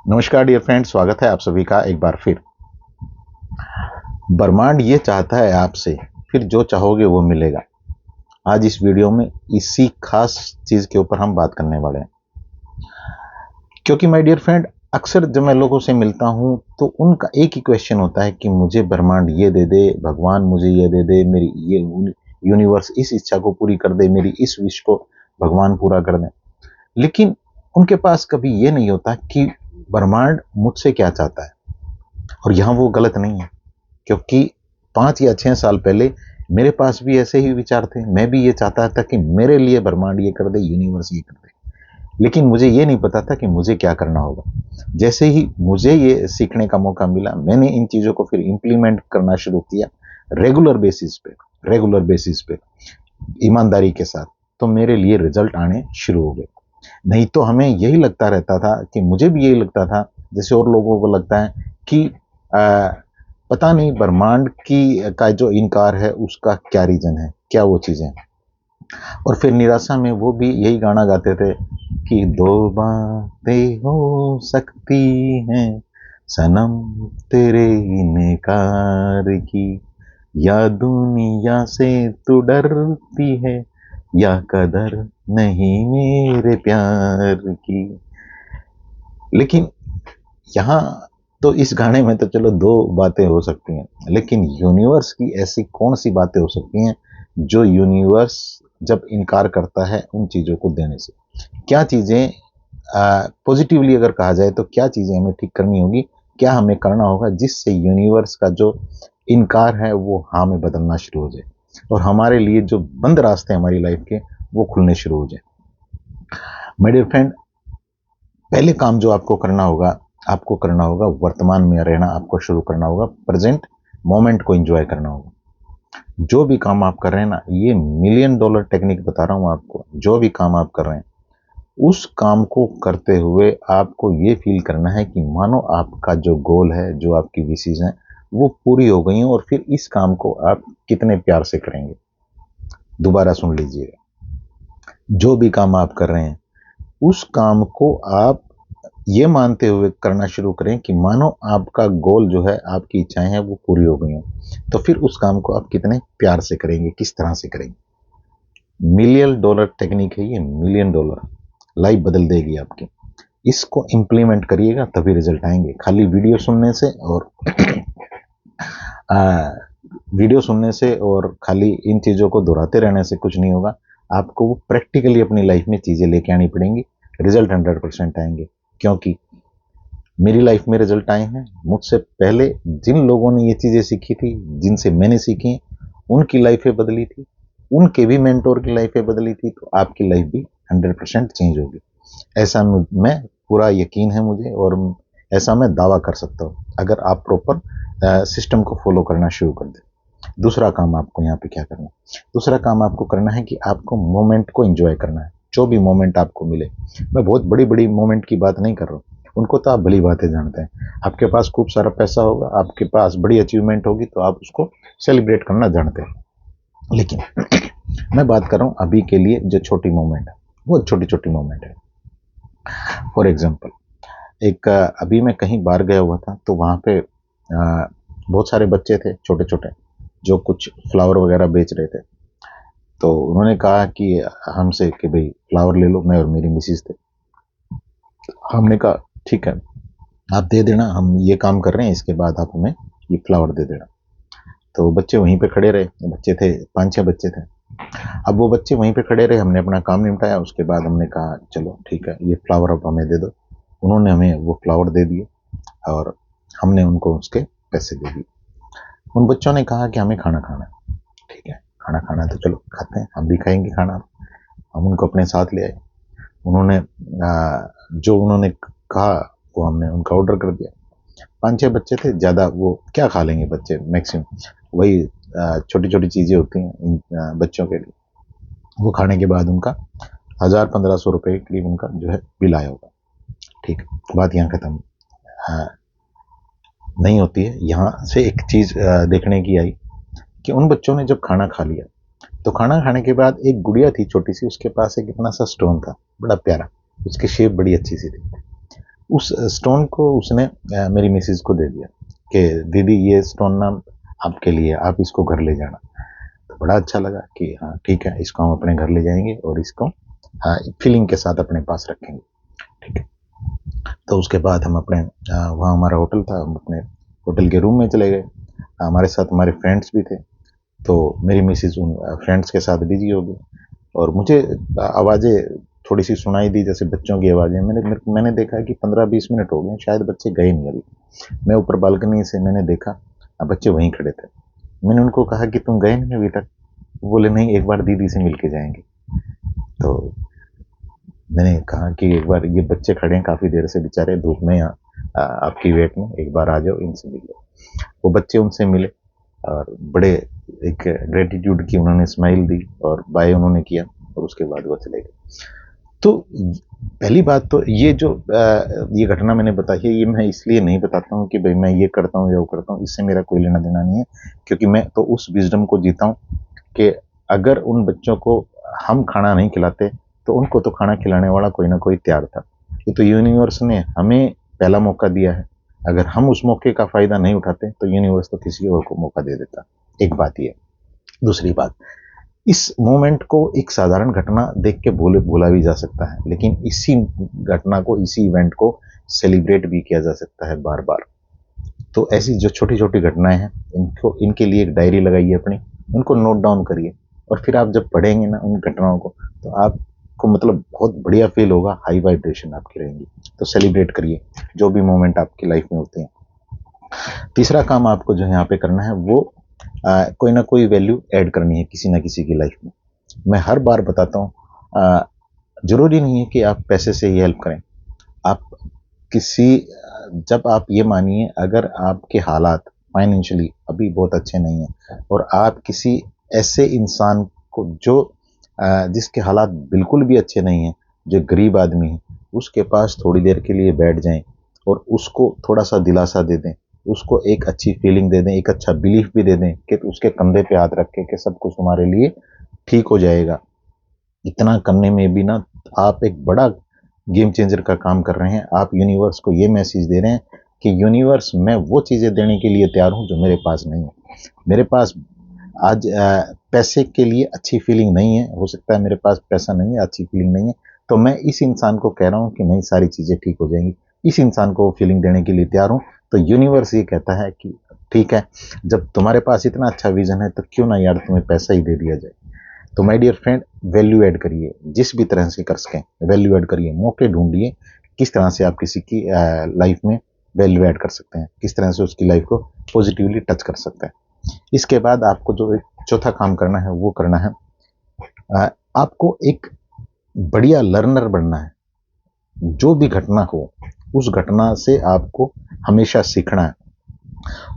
नमस्कार dear friend, स्वागत है आप सभी का एक बार फिर। ब्रह्मांड ये चाहता है आपसे, फिर जो चाहोगे वो मिलेगा। आज इस वीडियो में इसी खास चीज के ऊपर हम बात करने वाले हैं, क्योंकि माय डियर फ्रेंड, अक्सर जब मैं लोगों से मिलता हूं तो उनका एक ही क्वेश्चन होता है कि मुझे ब्रह्मांड ये दे दे, भगवान मुझे ये दे दे, मेरी ये यूनिवर्स इस इच्छा को पूरी कर दे, मेरी इस विश को भगवान पूरा कर दे। लेकिन उनके पास कभी ये नहीं होता कि ब्रह्मांड मुझसे क्या चाहता है। और यहाँ वो गलत नहीं है, क्योंकि 5 या 6 साल पहले मेरे पास भी ऐसे ही विचार थे। मैं भी ये चाहता था कि मेरे लिए ब्रह्मांड ये कर दे, यूनिवर्स ये कर दे। लेकिन मुझे ये नहीं पता था कि मुझे क्या करना होगा। जैसे ही मुझे ये सीखने का मौका मिला, मैंने इन चीज़ों को फिर इम्प्लीमेंट करना शुरू किया रेगुलर बेसिस पे। रेगुलर बेसिस पे ईमानदारी के साथ, तो मेरे लिए रिजल्ट आने शुरू हो गए। नहीं तो हमें यही लगता रहता था कि, मुझे भी यही लगता था जैसे और लोगों को लगता है कि आ, पता नहीं ब्रह्मांड की का जो इनकार है उसका क्या रीजन है, क्या वो चीजें। और फिर निराशा में वो भी यही गाना गाते थे कि दो बातें हो सकती हैं सनम तेरे इनकार की, या दुनिया से तू डरती है, या कदर नहीं मेरे प्यार की। लेकिन यहाँ तो इस गाने में तो चलो दो बातें हो सकती हैं, लेकिन यूनिवर्स की ऐसी कौन सी बातें हो सकती हैं जो यूनिवर्स जब इनकार करता है उन चीज़ों को देने से। क्या चीज़ें पॉजिटिवली अगर कहा जाए तो क्या चीज़ें हमें ठीक करनी होगी, क्या हमें करना होगा जिससे यूनिवर्स का जो इनकार है वो हाँ में बदलना शुरू हो जाए और हमारे लिए जो बंद रास्ते हैं हमारी लाइफ के वो खुलने शुरू हो जाए। माय डियर फ्रेंड, पहले काम जो आपको करना होगा वर्तमान में रहना आपको शुरू करना होगा। प्रेजेंट मोमेंट को एंजॉय करना होगा। जो भी काम आप कर रहे हैं ना, ये मिलियन डॉलर टेक्निक बता रहा हूं आपको। जो भी काम आप कर रहे हैं उस काम को करते हुए आपको ये फील करना है कि मानो आपका जो गोल है, जो आपकी विशेष है वो पूरी हो गई हैं। और फिर इस काम को आप कितने प्यार से करेंगे। दोबारा सुन लीजिएगा, जो भी काम आप कर रहे हैं उस काम को आप ये मानते हुए करना शुरू करें कि मानो आपका गोल जो है, आपकी इच्छाएं हैं वो पूरी हो गई हैं। तो फिर उस काम को आप कितने प्यार से करेंगे, किस तरह से करेंगे। मिलियन डॉलर टेक्निक है ये, मिलियन डॉलर लाइफ बदल देगी आपकी। इसको इम्प्लीमेंट करिएगा तभी रिजल्ट आएंगे। खाली वीडियो सुनने से और वीडियो सुनने से और खाली इन चीज़ों को दोहराते रहने से कुछ नहीं होगा। आपको वो प्रैक्टिकली अपनी लाइफ में चीज़ें लेके आनी पड़ेंगी। रिजल्ट 100% आएंगे, क्योंकि मेरी लाइफ में रिजल्ट आए हैं। मुझसे पहले जिन लोगों ने ये चीज़ें सीखी थी, जिनसे मैंने सीखी, उनकी लाइफें बदली थी, उनके भी मेंटोर की लाइफें बदली थी, तो आपकी लाइफ भी 100% चेंज होगी। ऐसा मैं पूरा यकीन है मुझे, और ऐसा मैं दावा कर सकता हूँ अगर आप प्रॉपर सिस्टम को फॉलो करना शुरू कर दें। दूसरा काम आपको यहाँ पे क्या करना है? दूसरा काम आपको करना है कि आपको मोमेंट को एंजॉय करना है। जो भी मोमेंट आपको मिले, मैं बहुत बड़ी बड़ी मोमेंट की बात नहीं कर रहा हूँ, उनको तो आप भली बातें जानते हैं। आपके पास खूब सारा पैसा होगा, आपके पास बड़ी अचीवमेंट होगी, तो आप उसको सेलिब्रेट करना जानते हैं। लेकिन मैं बात कर रहा हूँ अभी के लिए जो छोटी मोमेंट है, वो छोटी छोटी मोमेंट है। फॉर एग्जाम्पल, एक अभी मैं कहीं बाहर गया हुआ था, तो वहाँ पे बहुत सारे बच्चे थे छोटे छोटे, जो कुछ फ्लावर वगैरह बेच रहे थे। तो उन्होंने कहा कि हमसे कि भाई फ्लावर ले लो। मैं और मेरी मिसिज थे। हमने कहा ठीक है, आप दे देना, हम ये काम कर रहे हैं, इसके बाद आप हमें ये फ्लावर दे देना। तो बच्चे वहीं पे खड़े रहे। बच्चे थे, 5-6 बच्चे थे। अब वो बच्चे वहीं पे खड़े रहे, हमने अपना काम निपटाया। उसके बाद हमने कहा चलो ठीक है, ये फ्लावर अब हमें दे दो। उन्होंने हमें वो फ्लावर दे दिए और हमने उनको उसके पैसे दे दिए। उन बच्चों ने कहा कि हमें खाना खाना है। ठीक है, खाना खाना है तो चलो खाते हैं, हम भी खाएंगे खाना। हम उनको अपने साथ ले आए। उन्होंने जो उन्होंने कहा वो हमने उनका ऑर्डर कर दिया। 5-6 बच्चे थे, ज़्यादा वो क्या खा लेंगे बच्चे, मैक्सिमम वही छोटी छोटी चीज़ें होती हैं इन बच्चों के लिए। वो खाने के बाद उनका 1000-1500 रुपये के करीब उनका जो है बिल आया होगा। ठीक, बात यहाँ खत्म नहीं होती है। यहाँ से एक चीज़ देखने की आई कि उन बच्चों ने जब खाना खा लिया, तो खाना खाने के बाद एक गुड़िया थी छोटी सी, उसके पास एक इतना सा स्टोन था, बड़ा प्यारा, उसकी शेप बड़ी अच्छी सी थी। उस स्टोन को उसने मेरी मिसेज को दे दिया कि दीदी ये स्टोन ना आपके लिए, आप इसको घर ले जाना। तो बड़ा अच्छा लगा कि हाँ ठीक है, इसको हम अपने घर ले जाएंगे और इसको फीलिंग के साथ अपने पास रखेंगे। ठीक है, तो उसके बाद हम अपने वहाँ हमारा होटल था, हम अपने होटल के रूम में चले गए। हमारे साथ हमारे फ्रेंड्स भी थे, तो मेरी मिसेज उन फ्रेंड्स के साथ बिजी हो गई और मुझे आवाज़ें थोड़ी सी सुनाई दी, जैसे बच्चों की आवाज़ें। मैंने देखा कि 15-20 मिनट हो गए, शायद बच्चे गए नहीं अभी। मैं ऊपर बालकनी से मैंने देखा, बच्चे वहीं खड़े थे। मैंने उनको कहा कि तुम गए नहीं अभी तक? बोले नहीं, एक बार दीदी से मिल के जाएंगे। तो मैंने कहा कि एक बार, ये बच्चे खड़े हैं काफ़ी देर से बेचारे धूप में यहाँ आपकी वेट में, एक बार आ जाओ, इनसे मिल लो। वो बच्चे उनसे मिले और बड़े एक ग्रेटिट्यूड की उन्होंने स्माइल दी और बाय उन्होंने किया और उसके बाद वो चले गए। तो पहली बात तो ये जो ये घटना मैंने बताई है, ये मैं इसलिए नहीं बताता हूँ कि भाई मैं ये करता हूँ या वो करता हूँ, इससे मेरा कोई लेना देना नहीं है, क्योंकि मैं तो उस विजडम को जीता हूँ कि अगर उन बच्चों को हम खाना नहीं खिलाते तो उनको तो खाना खिलाने वाला कोई ना कोई तैयार था। ये तो यूनिवर्स ने हमें पहला मौका दिया है, अगर हम उस मौके का फायदा नहीं उठाते तो यूनिवर्स तो किसी और को मौका दे देता। एक बात ये। दूसरी बात, इस मोमेंट को एक साधारण घटना देख के बोला भी जा सकता है, लेकिन इसी घटना को, इसी इवेंट को सेलिब्रेट भी किया जा सकता है बार बार। तो ऐसी जो छोटी छोटी घटनाएं हैं, इनको, इनके लिए एक डायरी लगाइए अपनी, उनको नोट डाउन करिए और फिर आप जब पढ़ेंगे ना उन घटनाओं को, तो आपको मतलब बहुत बढ़िया फील होगा, हाई वाइब्रेशन आपकी रहेंगी। तो सेलिब्रेट करिए जो भी मोमेंट आपकी लाइफ में होते हैं। तीसरा काम आपको जो यहाँ पे करना है वो कोई ना कोई वैल्यू ऐड करनी है किसी ना किसी की लाइफ में। मैं हर बार बताता हूँ, जरूरी नहीं है कि आप पैसे से ही हेल्प करें। आप किसी, जब आप ये मानिए, अगर आपके हालात फाइनेंशियली अभी बहुत अच्छे नहीं हैं और आप किसी ऐसे इंसान को जो जिसके हालात बिल्कुल भी अच्छे नहीं हैं, जो गरीब आदमी है, उसके पास थोड़ी देर के लिए बैठ जाएं और उसको थोड़ा सा दिलासा दे दें, उसको एक अच्छी फीलिंग दे दें, एक अच्छा बिलीफ भी दे दें कि उसके कंधे पे हाथ रख के कि सब कुछ तुम्हारे लिए ठीक हो जाएगा। इतना करने में भी ना आप एक बड़ा गेम चेंजर का काम कर रहे हैं। आप यूनिवर्स को ये मैसेज दे रहे हैं कि यूनिवर्स, मैं वो चीज़ें देने के लिए तैयार हूं जो मेरे पास नहीं है। मेरे पास आज पैसे के लिए अच्छी फीलिंग नहीं है, हो सकता है मेरे पास पैसा नहीं है, अच्छी फीलिंग नहीं है, तो मैं इस इंसान को कह रहा हूँ कि नहीं, सारी चीज़ें ठीक हो जाएंगी। इस इंसान को फीलिंग देने के लिए तैयार हूँ। तो यूनिवर्स ये कहता है कि ठीक है, जब तुम्हारे पास इतना अच्छा विजन है तो क्यों ना यार तुम्हें पैसा ही दे दिया जाए। तो my dear friend, value add करिए, जिस भी तरह से कर सकें वैल्यू ऐड करिए, मौके ढूंढिए किस तरह से आप किसी की लाइफ में वैल्यू ऐड कर सकते हैं, किस तरह से उसकी लाइफ को पॉजिटिवली टच कर सकते हैं। इसके बाद आपको जो एक चौथा काम करना है वो करना है, आपको एक बढ़िया लर्नर बनना है। जो भी घटना हो, उस घटना से आपको हमेशा सीखना है।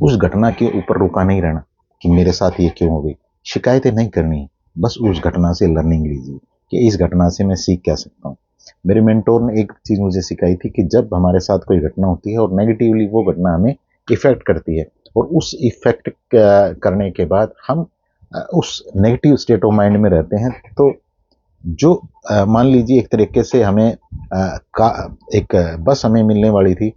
उस घटना के ऊपर रुका नहीं रहना कि मेरे साथ ये क्यों हो गई, शिकायतें नहीं करनी है, बस उस घटना से लर्निंग लीजिए कि इस घटना से मैं सीख क्या सकता हूँ। मेरे मेंटोर ने एक चीज मुझे सिखाई थी कि जब हमारे साथ कोई घटना होती है और नेगेटिवली वो घटना हमें इफेक्ट करती है और उस इफेक्ट करने के बाद हम उस नेगेटिव स्टेट ऑफ माइंड में रहते हैं, तो जो मान लीजिए एक तरीके से हमें एक बस हमें मिलने वाली थी,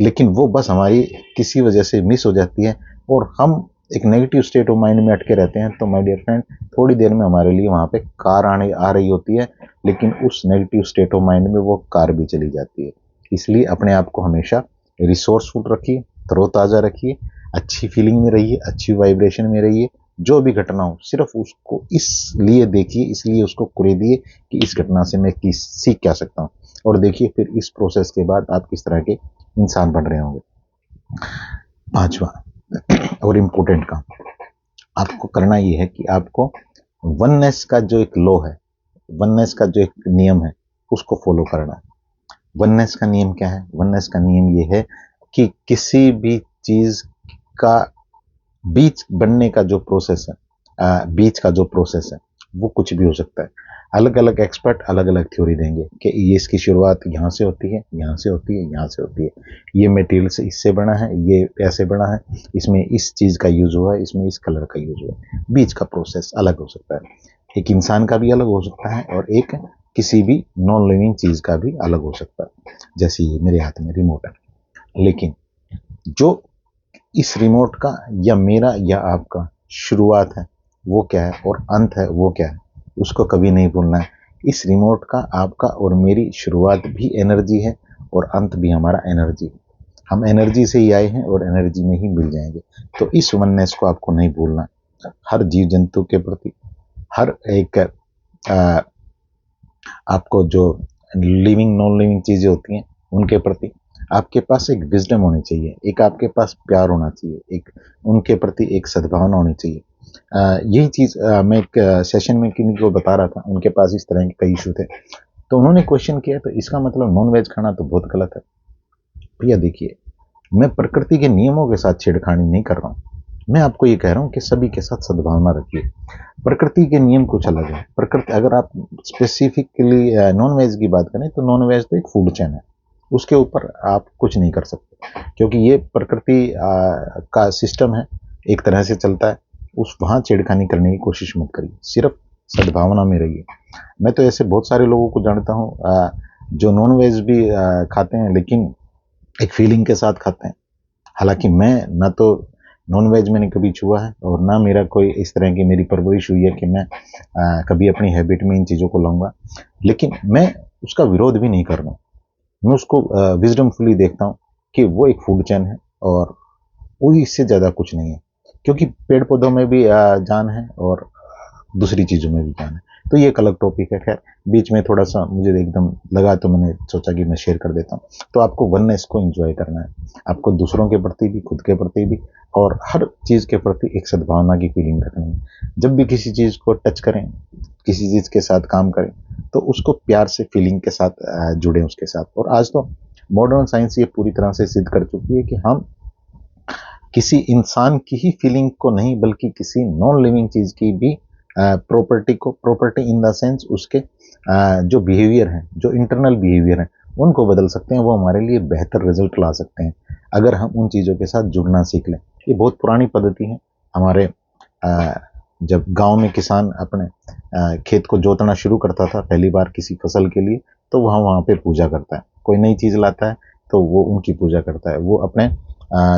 लेकिन वो बस हमारी किसी वजह से मिस हो जाती है और हम एक नेगेटिव स्टेट ऑफ माइंड में अटके रहते हैं, तो माय डियर फ्रेंड, थोड़ी देर में हमारे लिए वहाँ पे कार आ रही होती है, लेकिन उस नेगेटिव स्टेट ऑफ माइंड में वो कार भी चली जाती है। इसलिए अपने आप को हमेशा रिसोर्सफुल रखिए, तरोताज़ा रखिए, अच्छी फीलिंग में रहिए, अच्छी वाइब्रेशन में रहिए। जो भी घटना हो सिर्फ उसको इसलिए देखिए, इसलिए उसको कुरेदिए कि इस घटना से मैं किस सीख क्या सकता हूँ, और देखिए फिर इस प्रोसेस के बाद आप किस तरह के इंसान बन रहे होंगे। पांचवा और इम्पोर्टेंट काम आपको करना ये है कि आपको वननेस का जो एक लॉ है, वननेस का जो एक नियम है, उसको फॉलो करना है। वननेस का नियम क्या है? वननेस का नियम ये है कि किसी भी चीज का बीज बनने का जो प्रोसेस है, बीज का जो प्रोसेस है, वो कुछ भी हो सकता है। अलग अलग एक्सपर्ट अलग अलग थ्योरी देंगे कि ये इसकी शुरुआत यहाँ से होती है, यहाँ से होती है, यहाँ से होती है, ये मटेरियल से इससे बना है, ये ऐसे बना है, इसमें इस चीज का यूज हुआ है, इसमें इस कलर का यूज हुआ है। बीज का प्रोसेस अलग हो सकता है, एक इंसान का भी अलग हो सकता है और एक किसी भी नॉन लिविंग चीज का भी अलग हो सकता है। जैसे ये मेरे हाथ में रिमोट है, लेकिन जो इस रिमोट का या मेरा या आपका शुरुआत है वो क्या है और अंत है वो क्या है, उसको कभी नहीं भूलना है। इस रिमोट का, आपका और मेरी शुरुआत भी एनर्जी है और अंत भी हमारा एनर्जी है। हम एनर्जी से ही आए हैं और एनर्जी में ही मिल जाएंगे। तो इस वननेस को आपको नहीं भूलना। हर जीव जंतु के प्रति, हर एक आपको जो लिविंग नॉन लिविंग चीजें होती हैं उनके प्रति आपके पास एक विजडम होनी चाहिए, एक आपके पास प्यार होना चाहिए, एक उनके प्रति एक सद्भावना होनी चाहिए। यही चीज मैं एक सेशन में किन्हीं को बता रहा था, उनके पास इस तरह के कई इशू थे, तो उन्होंने क्वेश्चन किया तो इसका मतलब नॉन वेज खाना तो बहुत गलत है। भैया देखिए, मैं प्रकृति के नियमों के साथ छेड़खानी नहीं कर रहा हूँ, मैं आपको ये कह रहा हूँ कि सभी के साथ सद्भावना रखिए। प्रकृति के नियम कुछ अलग है। प्रकृति, अगर आप स्पेसिफिकली नॉन वेज की बात करें तो नॉन वेज तो एक फूड चेन है, उसके ऊपर आप कुछ नहीं कर सकते, क्योंकि ये प्रकृति का सिस्टम है, एक तरह से चलता है। उस वहाँ छेड़खानी करने की कोशिश मत करिए, सिर्फ सद्भावना में रहिए। मैं तो ऐसे बहुत सारे लोगों को जानता हूँ जो नॉन वेज भी खाते हैं, लेकिन एक फीलिंग के साथ खाते हैं। हालांकि मैं ना तो नॉन वेज मैंने कभी छुआ है और ना मेरा कोई इस तरह की मेरी परवरिश हुई है कि मैं कभी अपनी हैबिट में इन चीज़ों को लाऊंगा, लेकिन मैं उसका विरोध भी नहीं कर रहा हूँ। मैं उसको विजडमफुली देखता हूँ कि वो एक फूड चेन है और वही, इससे ज़्यादा कुछ नहीं है, क्योंकि पेड़ पौधों में भी जान है और दूसरी चीज़ों में भी जान है। तो ये एक अलग टॉपिक है। खैर, बीच में थोड़ा सा मुझे एकदम लगा तो मैंने सोचा कि मैं शेयर कर देता हूँ। तो आपको वननेस को एंजॉय करना है, आपको दूसरों के प्रति भी, खुद के प्रति भी, और हर चीज़ के प्रति एक सद्भावना की फीलिंग रखनी है। जब भी किसी चीज़ को टच करें, किसी चीज़ के साथ काम करें, तो उसको प्यार से, फीलिंग के साथ जुड़ें उसके साथ। और आज तो मॉडर्न साइंस ये पूरी तरह से सिद्ध कर चुकी है कि हम किसी इंसान की ही फीलिंग को नहीं, बल्कि किसी नॉन लिविंग चीज की भी प्रॉपर्टी को, प्रॉपर्टी इन द सेंस उसके जो बिहेवियर हैं, जो इंटरनल बिहेवियर हैं, उनको बदल सकते हैं। वो हमारे लिए बेहतर रिजल्ट ला सकते हैं अगर हम उन चीज़ों के साथ जुड़ना सीख लें। ये बहुत पुरानी पद्धति है। हमारे जब गांव में किसान अपने खेत को जोतना शुरू करता था पहली बार किसी फसल के लिए, तो वह वहाँ पे पूजा करता है। कोई नई चीज़ लाता है तो वो उनकी पूजा करता है, वो अपने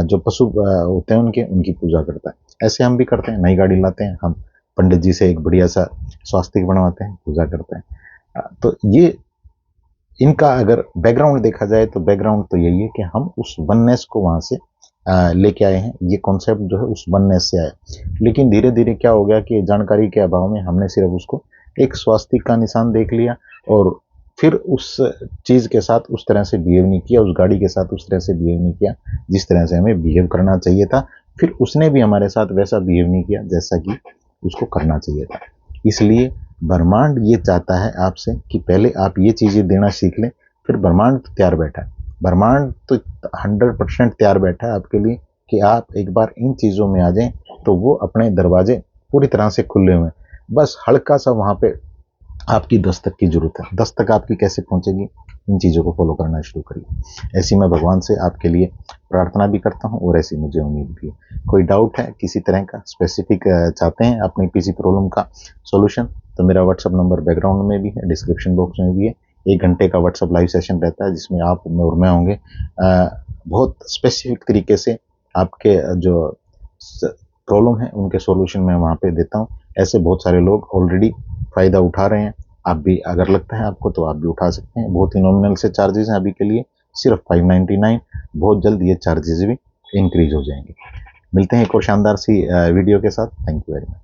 जो पशु होते हैं उनकी पूजा करता है। ऐसे हम भी करते हैं, नई गाड़ी लाते हैं, हम पंडित जी से एक बढ़िया सा स्वास्तिक बनवाते हैं, पूजा करते हैं। तो ये इनका अगर बैकग्राउंड देखा जाए तो बैकग्राउंड तो यही है कि हम उस वननेस को वहां से लेके आए हैं। ये कॉन्सेप्ट जो है उस वननेस से आया, लेकिन धीरे धीरे क्या हो गया कि जानकारी के अभाव में हमने सिर्फ उसको एक स्वास्तिक का निशान देख लिया और फिर उस चीज के साथ उस तरह से बिहेव नहीं किया, उस गाड़ी के साथ उस तरह से बिहेव नहीं किया जिस तरह से हमें बिहेव करना चाहिए था। फिर उसने भी हमारे साथ वैसा बिहेव नहीं किया जैसा कि उसको करना चाहिए था। इसलिए ब्रह्मांड ये चाहता है आपसे कि पहले आप ये चीजें देना सीख लें, फिर ब्रह्मांड तैयार बैठा है। ब्रह्मांड तो 100% तैयार बैठा है आपके लिए कि आप एक बार इन चीजों में आ जाएं, तो वो अपने दरवाजे पूरी तरह से खुले हुए हैं। बस हल्का सा वहां पे आपकी दस्तक की जरूरत है। दस्तक आपकी कैसे पहुंचेगी? इन चीजों को फॉलो करना शुरू करिए। ऐसी मैं भगवान से आपके लिए प्रार्थना भी करता हूँ और ऐसी मुझे उम्मीद भी है। कोई डाउट है किसी तरह का, स्पेसिफिक चाहते हैं अपनी किसी प्रॉब्लम का सॉल्यूशन, तो मेरा व्हाट्सअप नंबर बैकग्राउंड में भी है, डिस्क्रिप्शन बॉक्स में भी है। 1 घंटे का व्हाट्सअप लाइव सेशन रहता है जिसमें आप और मैं होंगे, बहुत स्पेसिफिक तरीके से आपके जो प्रॉब्लम है उनके सॉल्यूशन मैं वहाँ पे देता हूँ। ऐसे बहुत सारे लोग ऑलरेडी फायदा उठा रहे हैं। आप भी अगर लगता है आपको तो आप भी उठा सकते हैं। बहुत ही नॉमिनल से चार्जेस हैं अभी के लिए, सिर्फ 599। बहुत जल्द ये चार्जेस भी इंक्रीज हो जाएंगे। मिलते हैं एक और शानदार सी वीडियो के साथ। Thank you very much.